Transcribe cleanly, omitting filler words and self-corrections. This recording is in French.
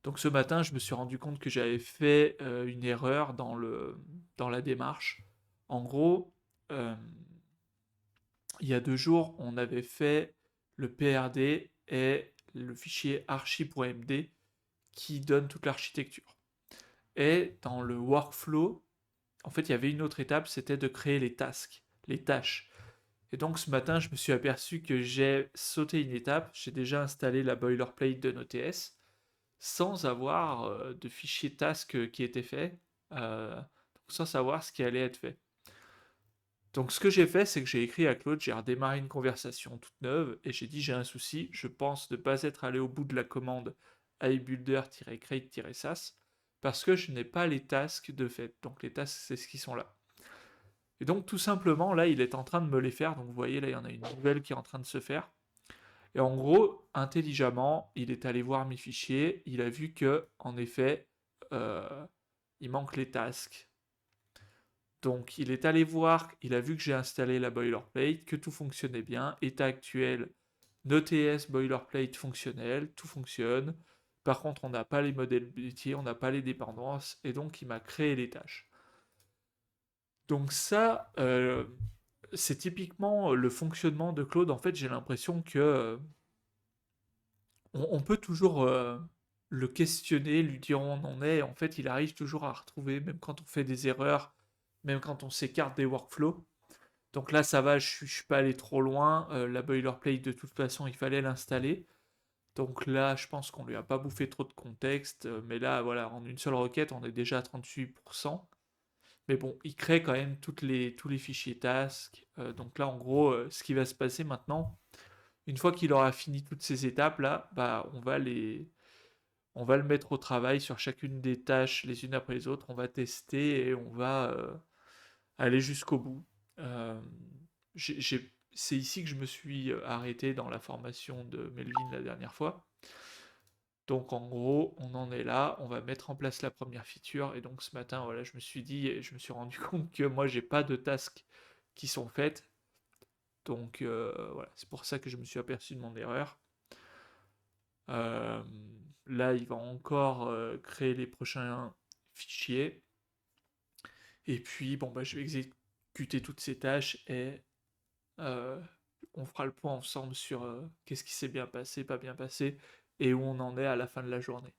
Donc ce matin, je me suis rendu compte que j'avais fait une erreur dans la démarche. En gros, euh, il y a 2 jours, on avait fait le PRD et le fichier archi.md qui donne toute l'architecture. Et dans le workflow, en fait, il y avait une autre étape, c'était de créer les tasks, les tâches. Et donc ce matin, je me suis aperçu que j'ai sauté une étape. J'ai déjà installé la boilerplate de Node.js sans avoir de fichier task qui était fait, donc sans savoir ce qui allait être fait. Donc ce que j'ai fait, c'est que j'ai écrit à Claude, j'ai redémarré une conversation toute neuve et j'ai dit j'ai un souci, je pense ne pas être allé au bout de la commande ibuilder-create-sas parce que je n'ai pas les tasks de fait. Donc les tasks, c'est ce qui sont là. Et donc tout simplement, là, il est en train de me les faire. Donc vous voyez, là, il y en a une nouvelle qui est en train de se faire. Et en gros, intelligemment, il est allé voir mes fichiers, il a vu que, en effet, euh, il manque les tasks. Donc il est allé voir, il a vu que j'ai installé la boilerplate, que tout fonctionnait bien, état actuel, Node.js boilerplate fonctionnel, tout fonctionne. Par contre, on n'a pas les modèles métiers, on n'a pas les dépendances, et donc il m'a créé les tâches. Donc ça, c'est typiquement le fonctionnement de Claude. En fait, j'ai l'impression que on peut toujours le questionner, lui dire où on en est. En fait, il arrive toujours à retrouver, même quand on fait des erreurs, même quand on s'écarte des workflows. Donc là, ça va, je suis pas allé trop loin. La boilerplate, de toute façon, il fallait l'installer. Donc là, je pense qu'on lui a pas bouffé trop de contexte. Mais là, voilà, en une seule requête, on est déjà à 38%. Mais bon, il crée quand même tous les fichiers tasks. Donc là, en gros, ce qui va se passer maintenant, une fois qu'il aura fini toutes ces étapes-là, bah, on va le mettre au travail sur chacune des tâches les unes après les autres. On va tester et on va aller jusqu'au bout. Euh, c'est ici que je me suis arrêté dans la formation de Melvin la dernière fois. Donc en gros, on en est là, on va mettre en place la première feature. Et donc ce matin, voilà, je me suis dit, et je me suis rendu compte que moi, j'ai pas de tasks qui sont faites. Donc voilà, c'est pour ça que je me suis aperçu de mon erreur. Euh, Là, il va encore créer les prochains fichiers. Et puis, bon, bah, je vais exécuter toutes ces tâches et euh, on fera le point ensemble sur qu'est-ce qui s'est bien passé, pas bien passé, et où on en est à la fin de la journée.